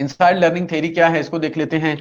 Inspired learning theory क्या है इसको देख लेते हैं।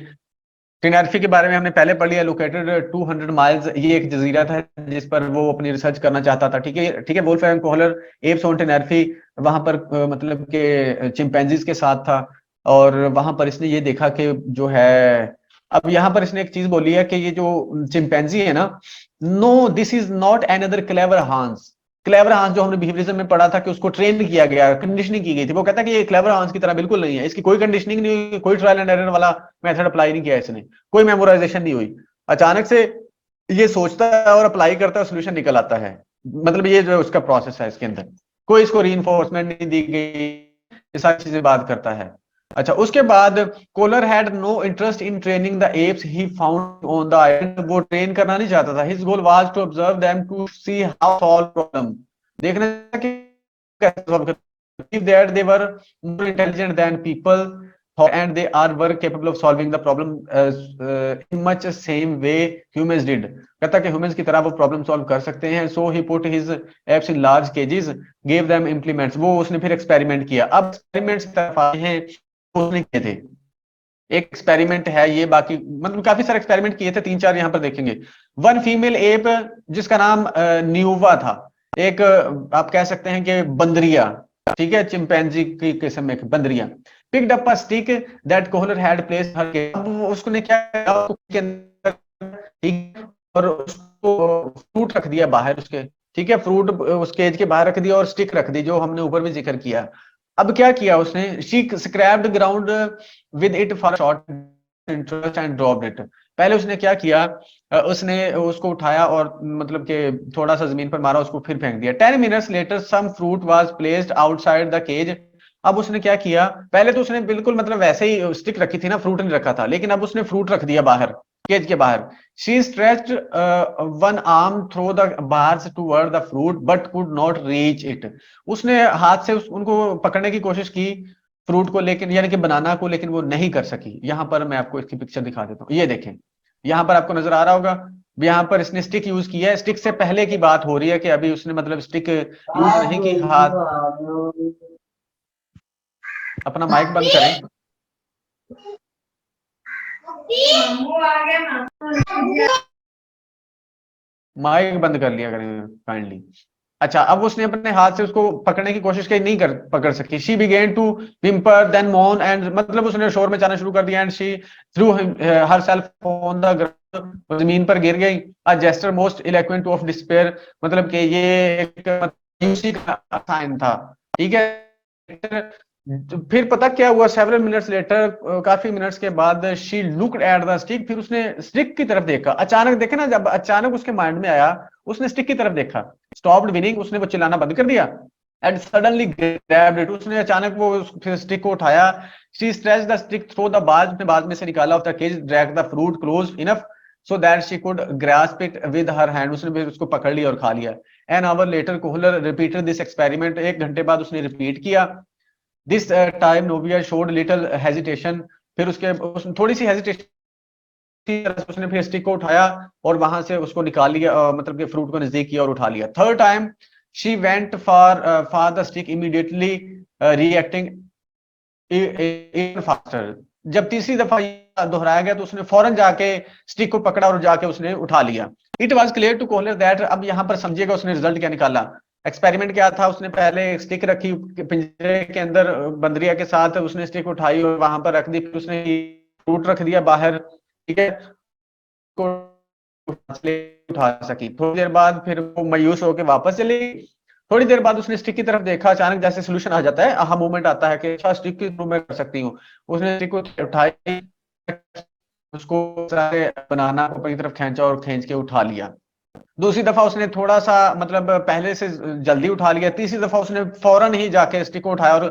टेनेरिफे के बारे में हमने पहले पढ़ लिया। लोकेटेड 200 माइल्स, ये एक जजीरा था जिस पर वो अपनी रिसर्च करना चाहता था। ठीक है, ठीक है। वोल्फगैंग कोहलर एप्स ऑन टेनेरिफे, वहां पर मतलब के चिंपैंजीज के साथ था, और वहां पर इसने ये देखा कि जो है, अब यहाँ पर इसने एक चीज बोली है कि ये जो चिंपैंजी है ना, no this is not another clever Hans. Clever Hans जो हमने बिहेवियरिज्म में पढ़ा था कि उसको ट्रेन किया गया, कंडीशनिंग की गई थी, वो कहता है कि ये क्लेवर हांस की तरह बिल्कुल नहीं है, इसकी कोई कंडीशनिंग नहीं हुई, कोई ट्रायल एंड एरर वाला मेथड अप्लाई नहीं किया इसने, कोई मेमोराइजेशन नहीं हुई। अचानक से ये सोचता है और अप्लाई करता है, सोल्यूशन निकल आता है। मतलब ये जो उसका प्रोसेस है, इसके अंदर कोई इसको रीइंफोर्समेंट नहीं दी गई, ये सारी चीजें बात करता है। अच्छा, उसके बाद Kohler had no interest in training the apes he found on the island. वो ट्रेन करना नहीं चाहता था। His goal was to observe them to see how solve problem, देखना कि कैसे सॉल्व करते, that they were more intelligent than people and they are were capable of solving the problem in much same way humans did। कहता कि humans की तरह वो problem solve कर सकते हैं। so he put his apps in large cages, gave them implements। वो उसने फिर एक्सपेरिमेंट किया। अब एक्सपेरिमेंट्स की तरफ आए हैं, उसने किए थे। एक एक्सपेरिमेंट है ये, बाकी मतलब काफी सारे एक्सपेरिमेंट किए थे, तीन चार यहाँ पर देखेंगे। वन फीमेल एप जिसका नाम न्यूवा था, एक आप कह सकते हैं कि बंदरिया, ठीक है, चिंपैंजी की किस्म में बंदरिया, picked up a stick that Kohler had placed her cage. अब उसने क्या किया, उसके अंदर, ठीक, और उसको फ्रूट रख दिया बाहर उसके, ठीक है, फ्रूट उस केज के बाहर रख दिया और स्टिक रख दी, जो हमने ऊपर भी जिक्र किया। अब क्या किया उसने, she scraped ground with it for short interest and dropped it. पहले उसने क्या किया, उसने उसको उठाया और मतलब कि थोड़ा सा जमीन पर मारा, उसको फिर फेंक दिया। 10 minutes later some fruit was placed outside the cage. अब उसने क्या किया, पहले तो उसने बिल्कुल मतलब वैसे ही स्टिक रखी थी ना, फ्रूट नहीं रखा था, लेकिन अब उसने फ्रूट रख दिया बाहर, केज के बाहर। She stretched one arm through the bars toward the fruit but could not reach it. उसने हाथ से उनको पकड़ने की कोशिश की, फ्रूट को, लेकिन यानी कि बनाना को, लेकिन वो नहीं कर सकी। यहां पर मैं आपको इसकी पिक्चर दिखा देता हूँ, ये देखें, यहां पर आपको नजर आ रहा होगा। यहां पर इसने स्टिक यूज किया है, स्टिक से पहले की बात हो रही है कि अभी उसने मतलब स्टिक यूज नहीं की। हाथ, अपना माइक बंद करें, माइक बंद कर लिया करें काइंडली। अच्छा, अब उसने अपने हाथ से उसको पकड़ने की कोशिश की, नहीं कर पकड़ सकी। She began to whimper then moan and, मतलब उसने शोर मचाना शुरू कर दिया। And she threw herself on the ground, जमीन पर गिर गई। A gesture most eloquent of despair, मतलब कि ये एक उसी का साइन था, ठीक है। फिर पता क्या हुआ, सेवरल मिनट्स लेटर, काफी मिनट्स के बाद, she looked at the stick, फिर उसने स्टिक की तरफ देखा। अचानक देखा ना, जब अचानक उसके माइंड में आया, उसने स्टिक की तरफ देखा। स्टॉप्ड विनिंग, उसने वो चिल्लाना बंद कर दिया। एंड सडनली ग्रैब्ड इट, उसने अचानक वो फिर स्टिक को उठाया। She stretched the stick through the bars, उसने बाज में से निकाला of the cage, drag the fruit close enough so that she could grasp it with her hand, उसने फिर उसको पकड़ लिया और खा लिया। An hour later Kohler repeated this experiment, एक घंटे बाद उसने रिपीट किया। This time Nueva showed little hesitation, फिर उसने थोड़ी सी हेजिटेशन, उसने फिर स्टिक को उठाया और वहां से उसको निकाल लिया, मतलब कि फ्रूट को नजदीक किया और उठा लिया। Third time she went for the stick immediately reacting even faster. जब तीसरी दफा ये दोहराया गया तो उसने फौरन जाके स्टिक को पकड़ा और जाके उसने उठा लिया। It was clear to Kohler that, अब यहां पर समझिएगा उसने रिजल्ट क्या निकाला। एक्सपेरिमेंट क्या था, उसने पहले स्टिक रखी पिंजरे के अंदर, बंदरिया के साथ, उसने स्टिक उठाई और वहां पर रख दी, फिर उसने फ्रूट रख दिया बाहर, ठीक है, को उठा सकी। थोड़ी देर बाद फिर वो मायूस होकर वापस चली गई। थोड़ी देर बाद उसने स्टिक की तरफ देखा, अचानक जैसे सोल्यूशन आ जाता है, आहा मूवमेंट आता है कि अच्छा स्टिक के थ्रू मैं कर सकती हूँ। उसने स्टिक को उठाई, उसको सारे बनाना को अपनी तरफ खींचा और खींच के उठा लिया। दूसरी दफा उसने थोड़ा सा मतलब पहले से जल्दी उठा लिया। तीसरी दफा उसने फौरन ही जाके स्टिक को उठाया और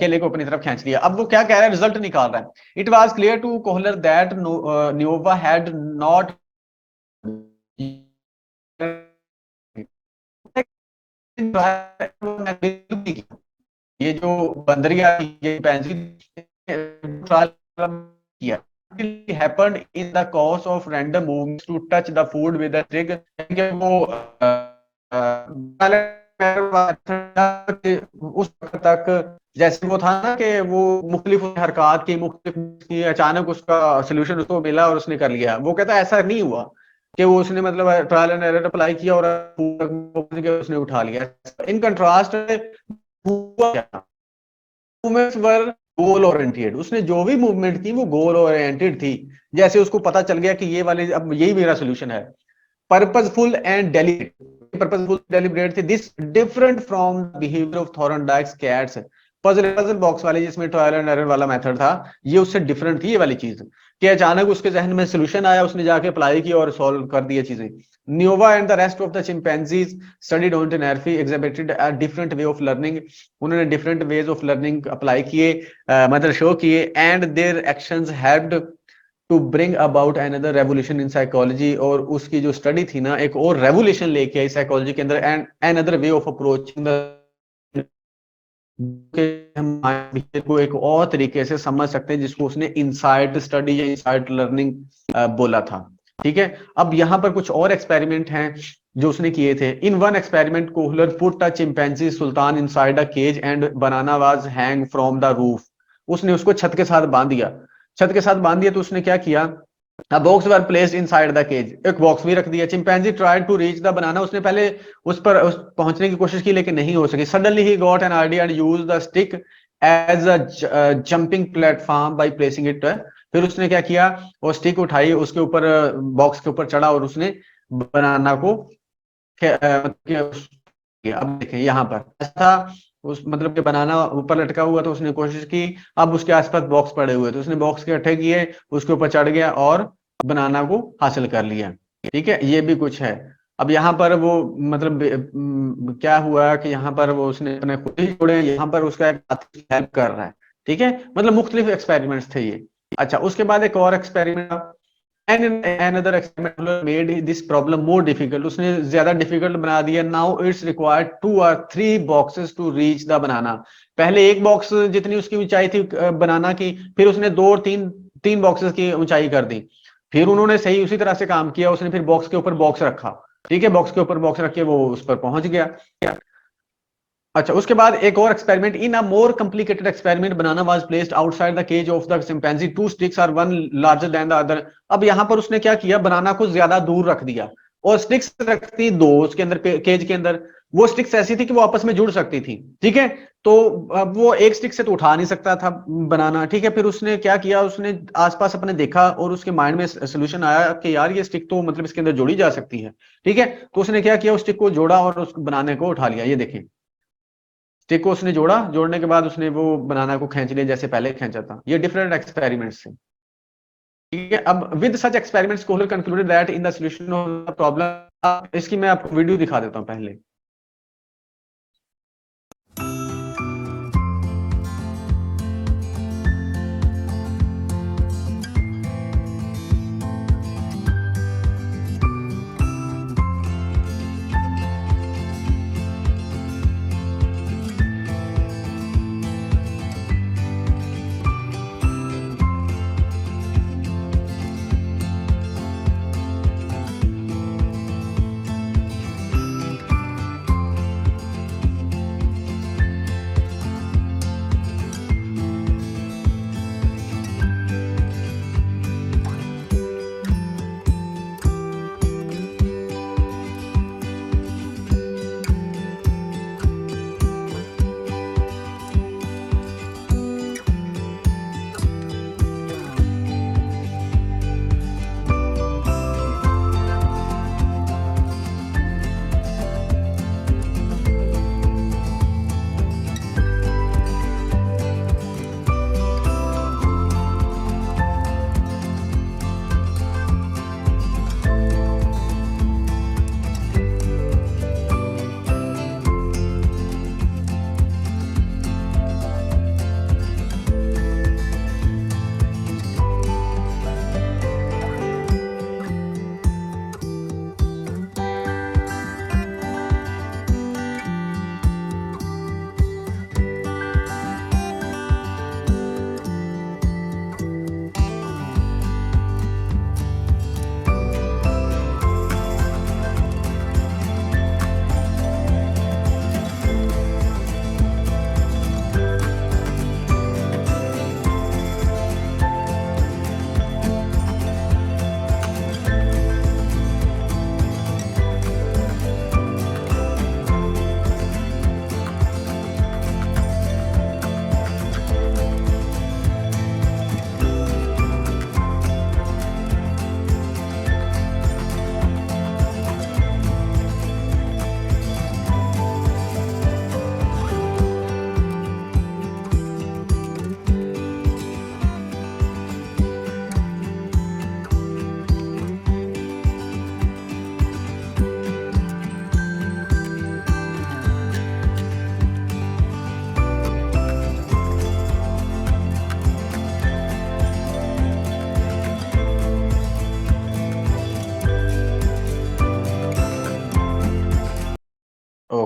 केले को अपनी तरफ खींच लिया। अब वो क्या कह रहा है, रिजल्ट निकाल रहा है। It was clear to Kohler that Nueva had not, ये जो बंदरिया, ये पैंसी ट्रायल किया, happened in the course of random movements to touch the food with a stick। वो उस वक्त तक जैसे वो था ना कि वो मुख्तलिफ हरकत की मुख्तलिफ की, अचानक उसका सोल्यूशन उसको मिला और उसने कर लिया। वो कहता है ऐसा नहीं हुआ कि वो उसने मतलब ट्रायल एंड एरर अप्लाई किया और उसने उठा लिया। इन कंट्रास्ट हुआ क्या, मूवमेंट्स वर गोल ओरिएंटेड। उसने जो भी मूवमेंट की वो गोल ओरिएंटेड थी। जैसे उसको पता चल गया कि ये वाले अब यही मेरा सोल्यूशन है। Purposeful and deliberate, purposeful deliberate थी। This different from behaviour of Thorndike's cats. Puzzle box वाले जिसमें ट्रायल एंड एरर वाला मेथड था, ये उससे डिफरेंट थी ये वाली चीज, कि अचानक उसके जहन में सोल्यूशन आया, उसने जाके अप्लाई किया और सॉल्व कर दिया चीजें। Nueva and the rest of the chimpanzees studied on Tenerife exhibited a different way of learning. उन्होंने different ways of learning apply किए, मतलब शो किए, and their actions helped to bring about another revolution in psychology. और उसकी जो study थी ना, एक और रेवोल्यूशन लेके आई साइकोलॉजी के अंदर, and another way of approaching the, हम बिहेवियर को एक और तरीके से समझ सकते हैं, जिसको उसने इनसाइट स्टडी या इनसाइट लर्निंग बोला था। ठीक है, अब यहां पर कुछ और एक्सपेरिमेंट हैं जो उसने किए थे। In one experiment Kohler put a chimpanzee Sultan inside a cage and banana was hang from the roof. उसने उसको छत के साथ बांध दिया, छत के साथ बांध दिया तो उसने क्या किया, box were placed inside the cage, एक बॉक्स भी रख दिया। Chimpanzee tried to reach the banana, उसने पहले उस पहुंचने की कोशिश की लेकिन नहीं हो सकी। Suddenly he got an idea and use the stick as a jumping platform by placing it. फिर उसने क्या किया, वो स्टिक उठाई, उसके ऊपर बॉक्स के ऊपर चढ़ा और उसने बनाना को अब देखें यहाँ पर ऐसा, उस मतलब कि बनाना ऊपर लटका हुआ तो उसने कोशिश की, अब उसके आसपास बॉक्स पड़े हुए तो उसने बॉक्स के इकट्ठे किए, उसके ऊपर चढ़ गया और बनाना को हासिल कर लिया। ठीक है, ये भी कुछ है। अब यहाँ पर वो मतलब क्या हुआ कि यहाँ पर वो उसने अपने खुद ही जोड़े, यहाँ पर उसका एक हेल्प कर रहा है। ठीक है, मतलब मुख्तलिफ एक्सपेरिमेंट्स थे ये। अच्छा, उसके बाद एक और experiment and another experiment made this problem more difficult, उसने ज्यादा डिफिकल्ट बना दिया। now it's required 2 or 3 boxes to reach the banana। पहले एक बॉक्स जितनी उसकी ऊंचाई थी बनाना की, फिर उसने 2 और 3 बॉक्सेस की ऊंचाई कर दी। फिर उन्होंने सही उसी तरह से काम किया, उसने फिर बॉक्स के ऊपर बॉक्स रखा। ठीक है, बॉक्स के ऊपर बॉक्स रख के वो उस पर पहुंच गया। अच्छा, उसके बाद एक और experiment, in a more complicated experiment banana was placed outside the cage of the chimpanzee, 2 sticks are one larger than the other. अब यहाँ पर उसने क्या किया, बनाना को ज्यादा दूर रख दिया और स्टिक्स रखती 2 उसके अंदर, केज के अंदर। वो स्टिक्स ऐसी थी कि वो आपस में जुड़ सकती थी। ठीक है, तो अब वो एक स्टिक से तो उठा नहीं सकता था बनाना। ठीक है, फिर उसने क्या किया, उसने आसपास अपने देखा और उसके माइंड में सोल्यूशन आया कि यार ये स्टिक तो मतलब इसके अंदर जोड़ी जा सकती है। ठीक है, तो उसने क्या किया, उस स्टिक को जोड़ा और उस बनाने को उठा लिया। ये देखें, स्टिक को उसने जोड़ा, जोड़ने के बाद उसने वो बनाना को खींच लिया जैसे पहले खींचा था। ये डिफरेंट एक्सपेरिमेंट्स है। ठीक है, अब with such experiments Kohler concluded that in the solution of the problem, इसकी मैं आपको वीडियो दिखा देता हूं पहले।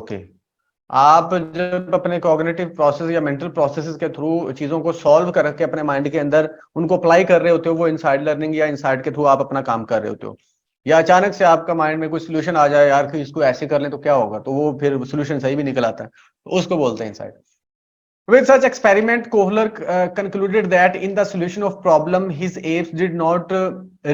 ओके। आप जब अपने कॉग्निटिव प्रोसेस या मेंटल प्रोसेसेस के थ्रू चीजों को सॉल्व करके अपने माइंड के अंदर उनको अप्लाई कर रहे होते हो, वो इनसाइड लर्निंग या इनसाइड के थ्रू आप अपना काम कर रहे होते हो। या अचानक से आपका माइंड में कोई सोल्यूशन आ जाए, यार कि इसको ऐसे कर लें तो क्या होगा, तो वो फिर सोल्यूशन सही भी निकल आता है, तो उसको बोलते हैं inside. With such experiment, Kohler concluded that in the solution of problem, his apes did not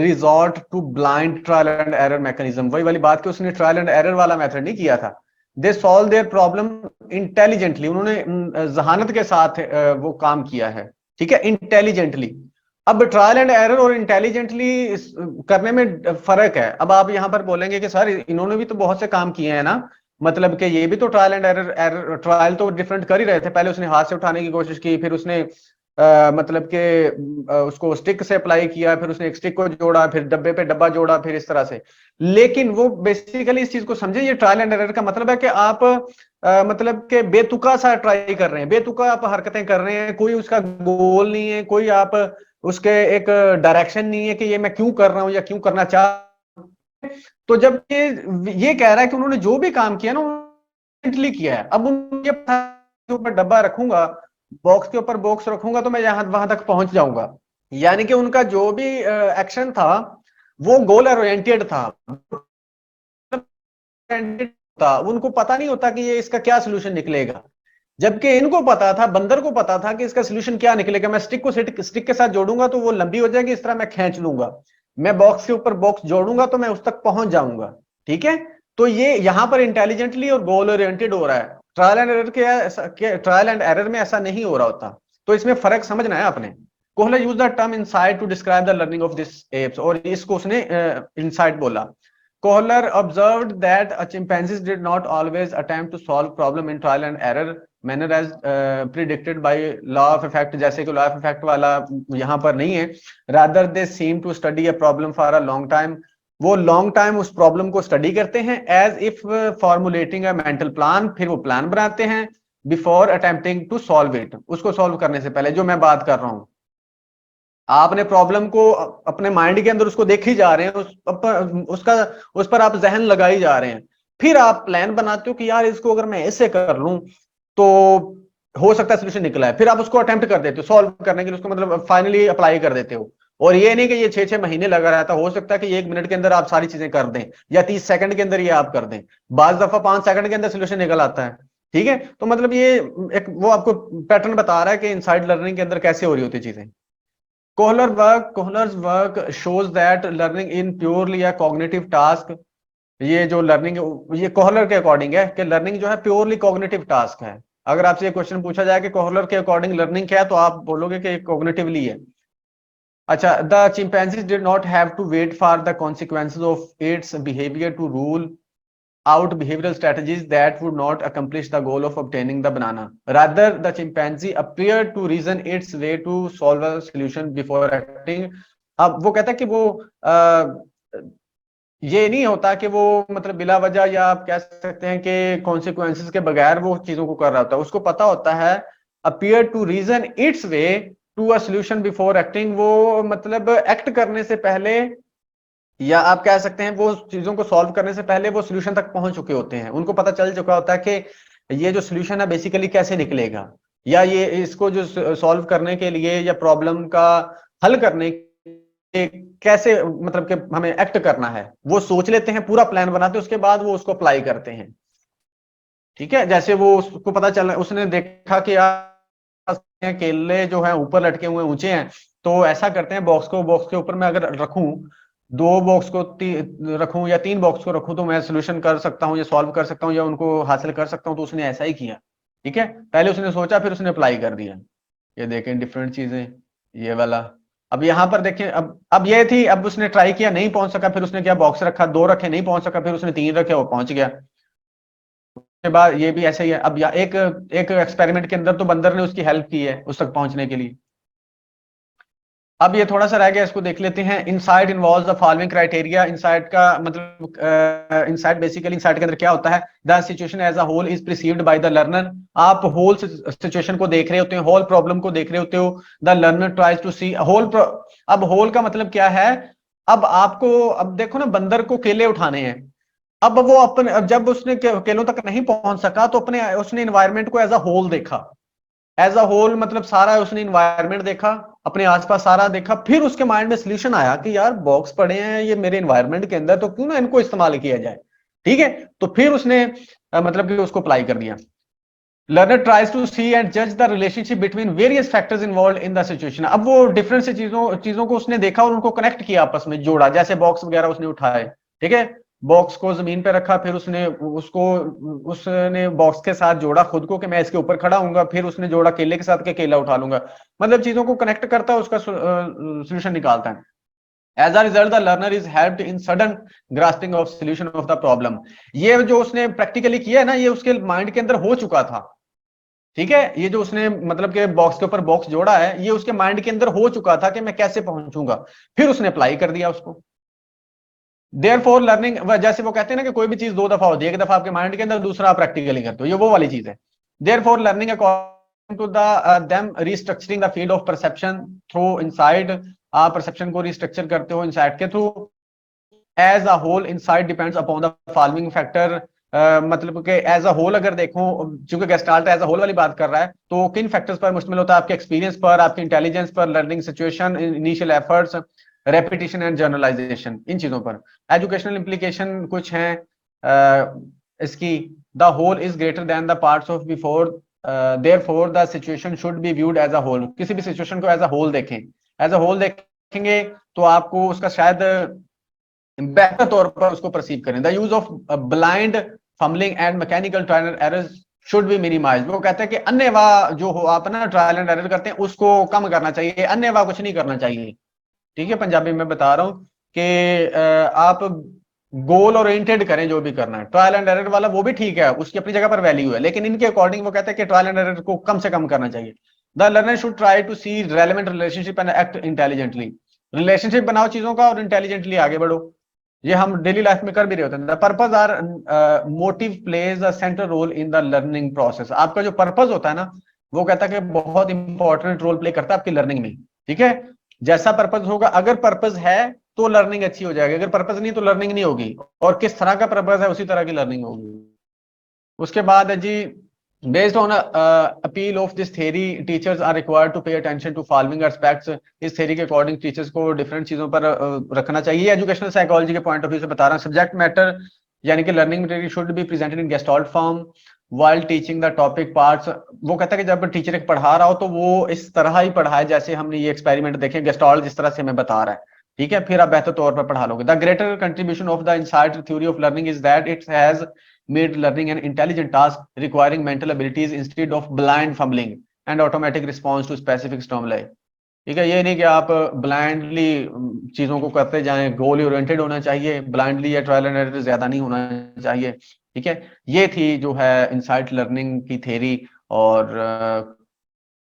resort to blind trial and error mechanism. वही वाली बात कि उसने trial and error वाला मेथड नहीं किया था। They solved their problem intelligently. उन्होंने जहानत के साथ वो काम किया है, ठीक है, इंटेलिजेंटली। अब ट्रायल एंड एरर और इंटेलिजेंटली करने में फर्क है। अब आप यहां पर बोलेंगे कि सर इन्होंने भी तो बहुत से काम किए हैं ना, मतलब कि ये भी तो ट्रायल एंड एरर ट्रायल तो डिफरेंट कर ही रहे थे। पहले उसने हाथ से उठाने की कोशिश की, फिर उसने मतलब कि उसको स्टिक से अप्लाई किया, फिर उसने एक स्टिक को जोड़ा, फिर डब्बे पे डब्बा जोड़ा, फिर इस तरह से। लेकिन वो बेसिकली इस चीज को समझे, ये ट्रायल एंड एरर का मतलब है कि आप मतलब कि बेतुका सा ट्राई कर रहे हैं, बेतुका आप हरकतें कर रहे हैं, कोई उसका गोल नहीं है, कोई आप उसके एक डायरेक्शन नहीं है कि ये मैं क्यों कर रहा हूं या क्यों करना चाह। तो जब ये कह रहा है कि उन्होंने जो भी काम किया ना उन्होंने किया है, अब उनके ऊपर डब्बा रखूंगा, बॉक्स के ऊपर बॉक्स रखूंगा तो मैं यहां वहां तक पहुंच जाऊंगा। यानी कि उनका जो भी एक्शन था वो गोल ओरिएंटेड था, उनको पता नहीं होता कि ये इसका क्या सोल्यूशन निकलेगा। जबकि इनको पता था, बंदर को पता था कि इसका सोल्यूशन क्या निकलेगा। मैं स्टिक को स्टिक के साथ जोड़ूंगा तो वो लंबी हो जाएगी, इस तरह मैं खींच लूंगा। मैं बॉक्स के ऊपर बॉक्स जोड़ूंगा तो मैं उस तक पहुंच जाऊंगा, ठीक है। तो ये यहां पर इंटेलिजेंटली और गोल ओरिएंटेड हो रहा है। ट्रायल एंड एरर के ट्रायल एंड एरर में ऐसा नहीं हो रहा होता। तो इसमें फर्क समझना है आपने। Kohler use the term insight to describe the learning of this apes, और इसको उसने इनसाइट बोला। Kohler observed that chimpanzees did not always attempt to solve problem in trial and error manner as predicted by law of effect, जैसे कि law of effect वाला यहाँ पर नहीं है। Rather they seem to study a problem for a long time. वो long time उस problem को study करते हैं as if formulating a mental plan, फिर वो plan बनाते हैं before attempting to solve it, उसको solve करने से पहले। जो मैं बात कर रहा हूँ, आपने प्रॉब्लम को अपने माइंड के अंदर उसको देख ही जा रहे हैं, उस पर आप जहन लगाई जा रहे हैं, फिर आप प्लान बनाते हो कि यार इसको अगर मैं ऐसे कर लूं तो हो सकता है सोल्यूशन निकला है। फिर आप उसको अटेम्प्ट कर देते हो सॉल्व करने के लिए, उसको मतलब फाइनली अप्लाई कर देते हो। और ये नहीं कि ये 6-6 महीने लगा रहता, हो सकता है कि ये 1 मिनट के अंदर आप सारी चीजें कर दें, या 30 सेकंड के अंदर ये आप कर दें। बाज दफा 5 सेकंड के अंदर सोल्यूशन निकल आता है, ठीक है। तो मतलब ये एक वो आपको पैटर्न बता रहा है कि इनसाइड लर्निंग के अंदर कैसे हो रही होती चीजें। Kohler's work shows that learning in purely a cognitive task, ये जो लर्निंग, ये कोहलर के अकॉर्डिंग है कि लर्निंग जो है प्योरली कॉग्निटिव टास्क है। अगर आपसे ये क्वेश्चन पूछा जाए कि कोहलर के अकॉर्डिंग लर्निंग क्या है, तो आप बोलोगे कि कॉग्निटिवली है। अच्छा, the chimpanzees did not have to wait for the consequences of its behaviour to rule out behavioral strategies that would not accomplish the goal of obtaining the banana. Rather, the chimpanzee appeared to reason its way to solve a solution before acting. अब वो कहता है कि वो ये नहीं होता कि वो मतलब बिला वजह, या आप कह सकते हैं कि कॉन्सिक्वेंसेस के बगैर वो चीजों को कर रहा होता है। उसको पता होता है appear to reason its way to a solution before acting, वो मतलब एक्ट करने से पहले, या आप कह सकते हैं वो चीजों को सॉल्व करने से पहले वो सोल्यूशन तक पहुंच चुके होते हैं। उनको पता चल चुका होता है कि ये जो सोल्यूशन है बेसिकली कैसे निकलेगा, या ये इसको जो सॉल्व करने के लिए या प्रॉब्लम का हल करने के कैसे मतलब कि हमें एक्ट करना है, वो सोच लेते हैं, पूरा प्लान बनाते हैं, उसके बाद वो उसको अप्लाई करते हैं, ठीक है। जैसे वो उसको पता चल, उसने देखा कि यार केले जो है ऊपर लटके हुए ऊंचे हैं, तो ऐसा करते हैं बॉक्स के ऊपर मैं अगर रखूं, 2 बॉक्स को रखूं या 3 बॉक्स को रखूं, तो मैं सोल्यूशन कर सकता हूं या सॉल्व कर सकता हूं या उनको हासिल कर सकता हूं। तो उसने ऐसा ही किया, ठीक है। पहले उसने सोचा, फिर उसने अप्लाई कर दिया। ये देखें डिफरेंट चीजें, ये वाला। अब यहां पर देखें, अब ये थी, अब उसने ट्राई किया, नहीं पहुंच सका, फिर उसने क्या बॉक्स रखा, 2 रखे, नहीं पहुंच सका, फिर उसने 3 रखे, वो पहुंच गया। उसके बाद ये भी ऐसे ही है। अब एक एक्सपेरिमेंट के अंदर तो बंदर ने उसकी हेल्प की है उस तक पहुंचने के लिए। अब ये थोड़ा सा रह गया, इसको देख लेते हैं। Insight involves the following criteria. Insight का मतलब इनसाइट बेसिकली इनसाइट के अंदर क्या होता है, the situation as a whole is perceived by the learner. आप होल सिचुएशन को देख रहे होते हो, होल प्रॉब्लम को देख रहे होते हो। The learner tries to see whole. अब होल का मतलब क्या है, अब आपको, अब देखो ना, बंदर को केले उठाने हैं। अब वो अपने, अब जब उसने केलों तक नहीं पहुंच सका तो अपने उसने इन्वायरमेंट को एज अ होल देखा, एज अ होल मतलब सारा उसने इन्वायरमेंट देखा, अपने आसपास सारा देखा, फिर उसके माइंड में सोल्यूशन आया कि यार बॉक्स पड़े हैं ये मेरे इन्वायरमेंट के अंदर, तो क्यों ना इनको इस्तेमाल किया जाए। ठीक है, तो फिर उसने मतलब कि उसको अप्लाई कर दिया। Learner tries to see and जज the relationship between various factors involve in the situation. अब वो डिफरेंट से चीजों चीजों को उसने देखा और उनको कनेक्ट किया, आपस में जोड़ा, जैसे बॉक्स वगैरह उसने उठाए, ठीक है, बॉक्स को जमीन पे रखा, फिर उसने उसको उसने बॉक्स के साथ जोड़ा खुद को कि मैं इसके ऊपर खड़ा हूंगा, फिर उसने जोड़ा केले के साथ कि केला उठा लूंगा, मतलब चीजों को कनेक्ट करता है, उसका सोल्यूशन निकालता है। As a result the learner is helped in sudden grasping of solution of the problem. ये जो उसने प्रैक्टिकली किया है ना, ये उसके माइंड के अंदर हो चुका था। ठीक है, ये जो उसने मतलब के बॉक्स के ऊपर बॉक्स जोड़ा है, ये उसके माइंड के अंदर हो चुका था कि मैं कैसे पहुंचूंगा, फिर उसने अप्लाई कर दिया उसको। देयर फॉर लर्निंग, जैसे वो कहते हैं ना कि कोई भी चीज दो दफा होती है, एक दफा आपके माइंड के अंदर, दूसरा आप प्रैक्टिकली करते हो, ये वो वाली चीज है। Therefore learning according to the them restructuring the field of perception through insight. आप परसेप्शन को रिस्ट्रक्चर करते हो इनसाइट के through. As a whole insight depends upon the following factor. मतलब कि एज अ होल अगर देखो, चूंकि गेस्टाल्ट एज अ होल वाली बात कर रहा है, तो किन फैक्टर्स पर मुश्तमिल होता है? आपके एक्सपीरियंस पर, आपके इंटेलिजेंस पर, learning situation, initial efforts, repetition and generalisation, इन चीजों पर। एजुकेशनल इंप्लीकेशन कुछ हैं इसकी। The whole is greater than the parts of before, therefore the situation should be viewed as a whole. किसी भी सिचुएशन को एज अ होल देखें, एज अ होल देखेंगे तो आपको उसका शायद बेहतर तौर पर उसको परसीव करें। The use of blind fumbling and mechanical trial and errors should be minimise. वो कहते हैं कि अन्यथा जो हो आप ना ट्रायल एंड एरर करते हैं उसको कम करना चाहिए, अन्यथा कुछ नहीं करना चाहिए। ठीक है, पंजाबी में बता रहा हूं कि आप गोल ओरिएंटेड करें जो भी करना है। ट्रायल एंड एरर वाला वो भी ठीक है, उसकी अपनी जगह पर वैल्यू है, लेकिन इनके अकॉर्डिंग वो कहते हैं कि ट्रायल एंड एरर को कम से कम करना चाहिए। The learner should try to see relevant relationship and act intelligently. Relationship बनाओ चीजों का और इंटेलिजेंटली आगे बढ़ो। ये हम डेली लाइफ में कर भी रहे होते हैं। The purpose or motive plays a central role in the learning process. आपका जो पर्पज होता है ना, वो कहता है कि बहुत इंपॉर्टेंट रोल प्ले करता है आपकी लर्निंग में। ठीक है, जैसा पर्पज होगा, अगर पर्पज है तो लर्निंग अच्छी हो जाएगी, अगर पर्पज नहीं तो लर्निंग नहीं होगी, और किस तरह का पर्पज है उसी तरह की लर्निंग होगी। उसके बाद है जी, based on appeal of this theory teachers are required to pay attention to following aspects. इस थ्योरी के अकॉर्डिंग टीचर्स को डिफरेंट चीजों पर रखना चाहिए। एजुकेशनल साइकोलॉजी के पॉइंट ऑफ व्यू से बता रहा हूँ। सब्जेक्ट मैटर यानी कि learning material should be presented in gestalt form while teaching the topic parts. वो कहता है कि जब टीचर पढ़ा रहा हो तो वो इस तरह ही पढ़ाए जैसे हमने ये एक्सपेरिमेंट देखे, गेस्टॉल्ट जिस तरह से हमें बता रहा है। ठीक है, फिर आप बेहतर तौर पर पढ़ा लोगे। The greater contribution of the insight theory of learning is that it has made learning an intelligent task requiring mental abilities instead of blind fumbling and automatic response to specific stimuli। ठीक है, ये नहीं कि आप blindly चीजों को करते जाएं, गोल ओरिएंटेड होना चाहिए, ब्लाइंडली या ट्रायल एंड एरर ज्यादा नहीं होना चाहिए। ठीक है, ये थी जो है इनसाइट लर्निंग की थ्योरी, और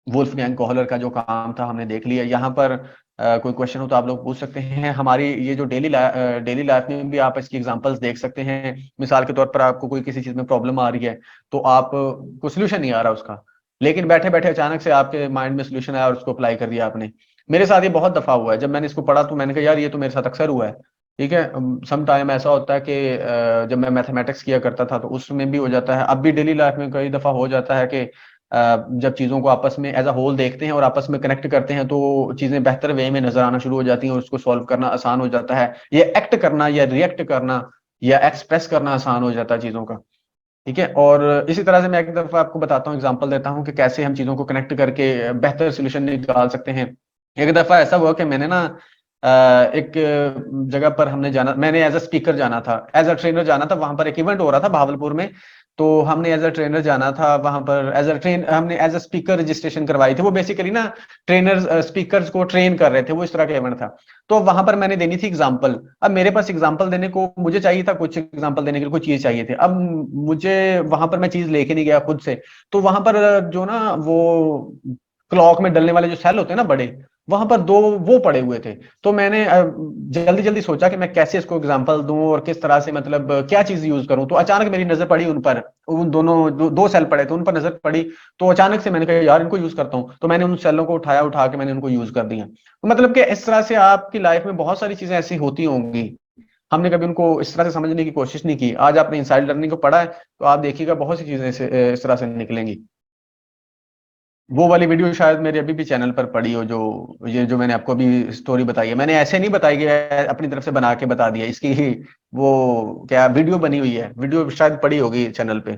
वुल्फगैंग कोहलर का जो काम था हमने देख लिया। यहाँ पर कोई क्वेश्चन हो तो आप लोग पूछ सकते हैं। हमारी ये जो डेली लाइफ में भी आप इसकी एग्जांपल्स देख सकते हैं। मिसाल के तौर पर आपको कोई किसी चीज में प्रॉब्लम आ रही है, तो आप को सोल्यूशन नहीं आ रहा उसका, लेकिन बैठे बैठे अचानक से आपके माइंड में सोल्यूशन आया और उसको अप्लाई कर दिया आपने। मेरे साथ ये बहुत दफा हुआ है, जब मैंने इसको पढ़ा तो मैंने कहा यार ये तो मेरे साथ अक्सर हुआ है। ठीक है, सम टाइम ऐसा होता है कि जब मैं मैथमेटिक्स किया करता था तो उसमें भी हो जाता है, अब भी डेली लाइफ में कई दफा हो जाता है कि जब चीजों को आपस में एज अ होल देखते हैं और आपस में कनेक्ट करते हैं तो चीजें बेहतर वे में नजर आना शुरू हो जाती हैं और उसको सॉल्व करना आसान हो जाता है। ये एक्ट करना या रिएक्ट करना या एक्सप्रेस करना आसान हो जाता है चीजों का। ठीक है, और इसी तरह से मैं एक दफा आपको बताता हूँ, एग्जांपल देता हूँ कि कैसे हम चीजों को कनेक्ट करके बेहतर सोल्यूशन निकाल सकते हैं। एक दफा ऐसा हुआ कि मैंने ना एक जगह पर हमने जाना, मैंने एज अ स्पीकर जाना था, एज अ ट्रेनर जाना था। वहां पर एक इवेंट हो रहा था भावलपुर में, तो हमने एज अ ट्रेनर जाना था वहां पर। हमने एज अ स्पीकर रजिस्ट्रेशन करवाई थी। वो बेसिकली ना ट्रेनर्स स्पीकर्स को ट्रेन कर रहे थे, वो इस तरह का इवेंट था। तो वहां पर मैंने देनी थी एग्जाम्पल। अब मेरे पास एग्जाम्पल देने को मुझे चाहिए था, कुछ एग्जाम्पल देने के लिए कुछ चीज चाहिए थे। अब मुझे वहां पर मैं चीज लेके नहीं गया खुद से, तो वहां पर जो ना वो क्लॉक में डलने वाले जो सेल होते हैं ना बड़े, वहां पर दो वो पड़े हुए थे। तो मैंने जल्दी जल्दी सोचा कि मैं कैसे इसको एग्जांपल दूं और किस तरह से मतलब क्या चीज यूज करूं। तो अचानक मेरी नजर पड़ी उन पर, उन दोनों दो सेल पड़े थे उन पर नजर पड़ी। तो अचानक से मैंने कहा यार इनको यूज करता हूं, तो मैंने उन सेलों को उठाया, उठा के मैंने उनको यूज कर दिया। तो मतलब कि इस तरह से आपकी लाइफ में बहुत सारी चीजें ऐसी होती होंगी हमने कभी उनको इस तरह से समझने की कोशिश नहीं की। आज आपने इनसाइड लर्निंग को पढ़ा है तो आप देखिएगा बहुत सी चीजें इस तरह से निकलेंगी। वो वाली वीडियो शायद मेरे अभी भी चैनल पर पड़ी हो, जो ये जो मैंने आपको अभी स्टोरी बताई है, मैंने ऐसे नहीं बताई कि अपनी तरफ से बना के बता दिया, इसकी ही वो क्या वीडियो बनी हुई है, वीडियो शायद पड़ी होगी चैनल पे।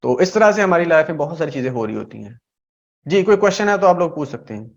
तो इस तरह से हमारी लाइफ में बहुत सारी चीजें हो रही होती हैं। जी, कोई क्वेश्चन है तो आप लोग पूछ सकते हैं।